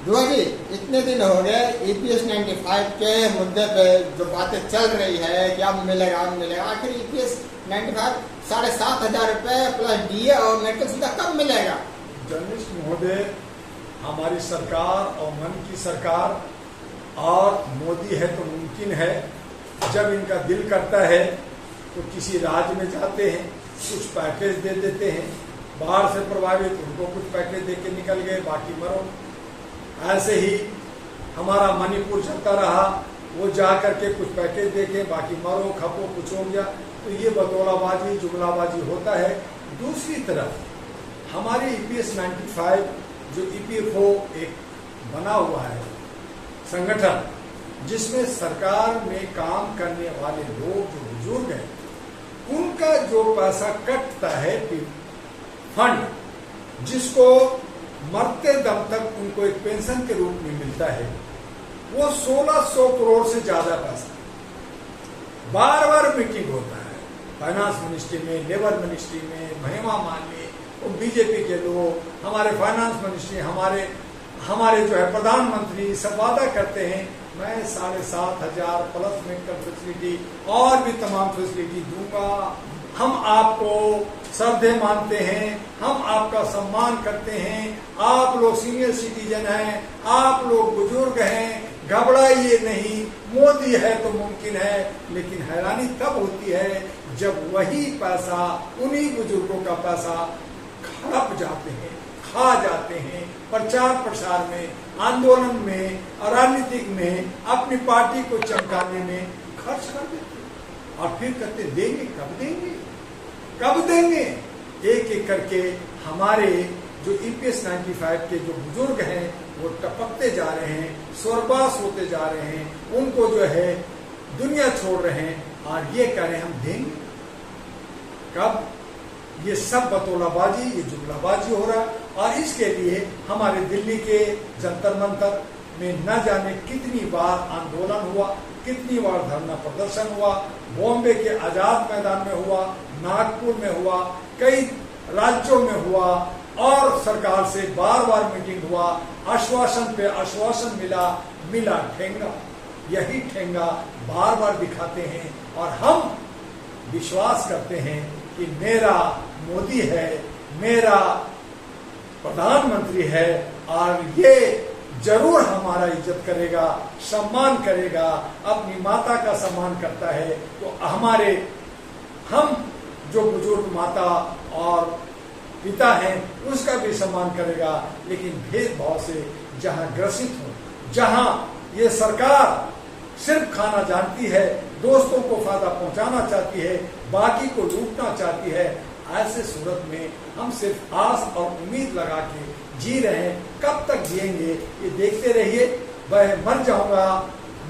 दुआ जी, इतने दिन हो गए ईपीएस 95 के मुद्दे पे जो बातें चल रही है कि अब मिलेगा आखिर ईपीएस 95 7,500 रुपए प्लस डीए और मेडिकल सुविधा कब मिलेगा? जर्नलिस्ट महोदय, हमारी सरकार और मन की सरकार और मोदी है तो मुमकिन है, जब इनका दिल करता है तो किसी राज्य में जाते हैं, कुछ पैकेज दे देते हैं, बाढ़ से प्रभावित उनको कुछ पैकेज दे के निकल गए, बाकी मरो। ऐसे ही हमारा मणिपुर चलता रहा, वो जा करके कुछ पैकेज देके बाकी मरो खपो कुछ हो गया। तो ये बतौलाबाजी जुगलाबाजी होता है। दूसरी तरफ हमारी ईपीएस 95 जो ईपीएफओ एक बना हुआ है संगठन, जिसमें सरकार में काम करने वाले लोग जो बुजुर्ग हैं, उनका जो पैसा कटता है फंड, जिसको मरते दम तक उनको एक पेंशन के रूप में मिलता है, वो 1600 करोड़ से ज्यादा पैसा बार बार मीटिंग होता है फाइनेंस मिनिस्ट्री में, लेबर मिनिस्ट्री में, महिमा मालिनी, वो बीजेपी के लोग, हमारे फाइनेंस मिनिस्ट्री, हमारे जो है प्रधानमंत्री सब वादा करते हैं, मैं 7,500 प्लस मेडिकल फैसिलिटी और भी तमाम फैसिलिटी दूंगा। हम आपको श्रद्धे मानते हैं, हम आपका सम्मान करते हैं, आप लोग सीनियर सिटीजन हैं, आप लोग बुजुर्ग हैं, घबराइए नहीं, मोदी है तो मुमकिन है। लेकिन हैरानी तब होती है जब वही पैसा, उन्हीं बुजुर्गों का पैसा हड़प जाते हैं, खा जाते हैं, प्रचार प्रसार में, आंदोलन में, राजनीतिक में, अपनी पार्टी को चमकाने में खर्च कर देते हैं। और फिर कहते देंगे, कब देंगे? एक एक करके हमारे जो ईपीएस 95 के जो बुजुर्ग हैं वो टपकते जा रहे हैं, स्वर्गवास होते जा रहे हैं, उनको जो है दुनिया छोड़ रहे हैं, और ये कह रहे हैं हम देंगे कब? ये सब बतौलाबाजी, ये जुगलाबाजी हो रहा है। और इसके लिए हमारे दिल्ली के जंतर मंतर में न जाने कितनी बार आंदोलन हुआ, कितनी बार धरना प्रदर्शन हुआ, बॉम्बे के आजाद मैदान में हुआ, नागपुर में हुआ, कई राज्यों में हुआ, और सरकार से बार बार मीटिंग हुआ, आश्वासन पे आश्वासन मिला ठेंगा। यही ठेंगा बार बार दिखाते हैं, और हम विश्वास करते हैं कि मेरा मोदी है, मेरा प्रधानमंत्री है, और ये जरूर हमारा इज्जत करेगा, सम्मान करेगा, अपनी माता का सम्मान करता है तो हम जो बुजुर्ग माता और पिता हैं उसका भी सम्मान करेगा। लेकिन भेदभाव से जहां ग्रसित हो, जहां ये सरकार सिर्फ खाना जानती है, दोस्तों को फायदा पहुंचाना चाहती है, बाकी को लूटना चाहती है, ऐसे सूरत में हम सिर्फ आस और उम्मीद लगा के जी रहे हैं। कब तक जिएंगे ये देखते रहिए। मैं मर जाऊंगा,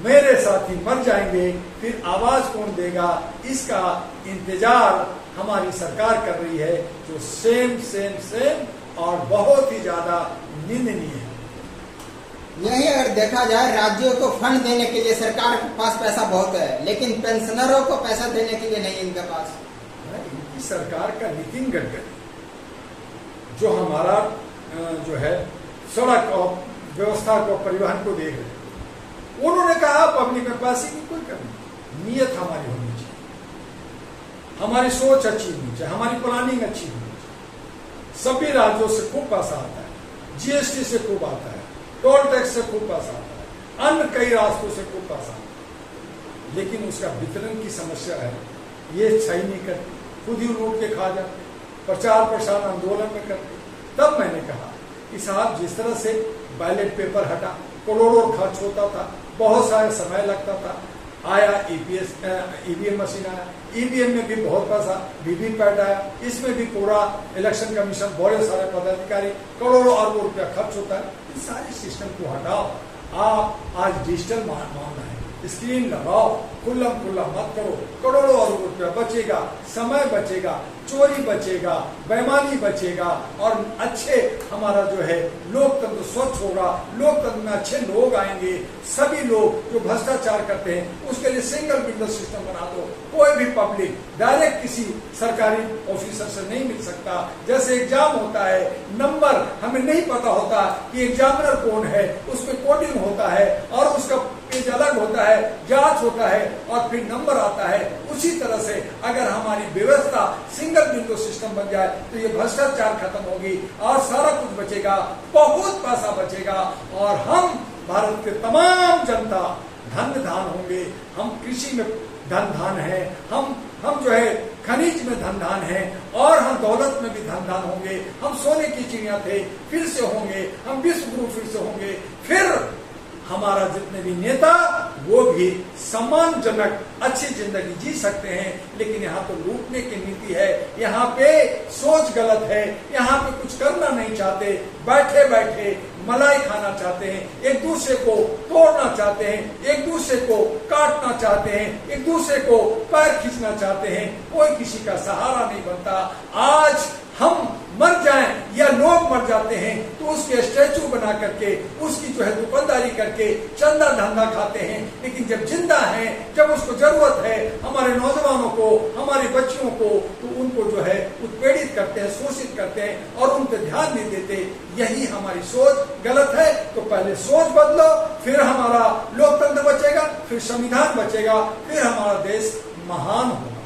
मेरे साथी मर जाएंगे, फिर आवाज कौन देगा, इसका इंतजार हमारी सरकार कर रही है, जो सेम और बहुत ही ज्यादा निंदनीय है। यही अगर देखा जाए, राज्यों को फंड देने के लिए सरकार के पास पैसा बहुत है, लेकिन पेंशनरों को पैसा देने के लिए नहीं इनके पास। इनकी सरकार का नितिन गडकरी जो हमारा जो है सड़क और व्यवस्था को, परिवहन को देख रहे, उन्होंने कहा पब्लिक में पैसे की कोई कमी, नीयत हमारी होनी चाहिए, हमारी सोच अच्छी होनी चाहिए, हमारी प्लानिंग अच्छी होनी चाहिए। सभी राज्यों से खूब पैसा आता है, जीएसटी से खूब आता है, टोल टैक्स से खूब पैसा आता है, अन्य कई रास्तों से खूब पैसा आता है, लेकिन उसका वितरण की समस्या है। ये सही नहीं करते, खुद ही लूट के खा जाते, प्रचार प्रसार आंदोलन में करते। तब मैंने कहा कि साहब, जिस तरह से बैलेट पेपर हटा, करोड़ों खर्च होता था, बहुत सारे समय लगता था, आया ईवीएम मशीन आया, ईवीएम में भी बहुत पैसा, वीवीपैट आया, इसमें भी पूरा इलेक्शन कमीशन, बड़े सारे पदाधिकारी, करोड़ों अरबों रुपया खर्च होता है। इस सारे सिस्टम को हटाओ। आप आज डिजिटल मामला है, स्क्रीन लगाओ, खुल्लम खुल्ला मत करो, करोड़ों अरब रुपया बचेगा, समय बचेगा, चोरी बचेगा, बेईमानी बचेगा और अच्छे हमारा जो है लोकतंत्र स्वच्छ होगा, लोकतंत्र में अच्छे लोग आएंगे। सभी लोग जो भ्रष्टाचार करते हैं उसके लिए सिंगल विंडो सिस्टम बना दो, कोई भी पब्लिक डायरेक्ट किसी सरकारी ऑफिसर से नहीं मिल सकता। जैसे एग्जाम होता है, नंबर हमें नहीं पता होता कि एग्जामिनर कौन है, उसमें कोडिंग होता है और उसका पेज अलग होता है, जांच होता है और फिर नंबर आता है। उसी तरह से अगर हमारी व्यवस्था सिंगल विंडो सिस्टम बन जाए तो ये भ्रष्टाचार खत्म होगी और सारा कुछ बचेगा, बहुत पैसा बचेगा और हम भारत के तमाम जनता धन धान होंगे। हम कृषि में धन धान है, हम जो है खनिज में धन धान है और हम दौलत में भी धन धान होंगे। हम सोने की चिड़िया थे, फिर से होंगे, हम विश्व गुरु फिर से होंगे। फिर हमारा जितने भी नेता वो भी सम्मानजनक अच्छी जिंदगी जी सकते हैं। लेकिन यहाँ तो लूटने की नीति है, यहाँ पे सोच गलत है, यहाँ पे कुछ करना नहीं चाहते, बैठे बैठे मलाई खाना चाहते हैं, एक दूसरे को तोड़ना चाहते हैं, एक दूसरे को काटना चाहते हैं, एक दूसरे को पैर खींचना चाहते हैं। कोई किसी का सहारा नहीं बनता। आज हम मर जाएं या लोग मर जाते हैं तो उसके स्टैचू बना करके उसकी जो है दुकानदारी करके चंदा धंधा खाते हैं। लेकिन जब जिंदा है, जब उसको जरूरत है हमारे नौजवानों को, हमारी बच्चियों को, तो उनको जो है उत्पीड़ित करते हैं, शोषित करते हैं और उन पर ध्यान नहीं देते। यही हमारी सोच गलत है। तो पहले सोच बदलो, फिर हमारा लोकतंत्र बचेगा, फिर संविधान बचेगा, फिर हमारा देश महान होगा।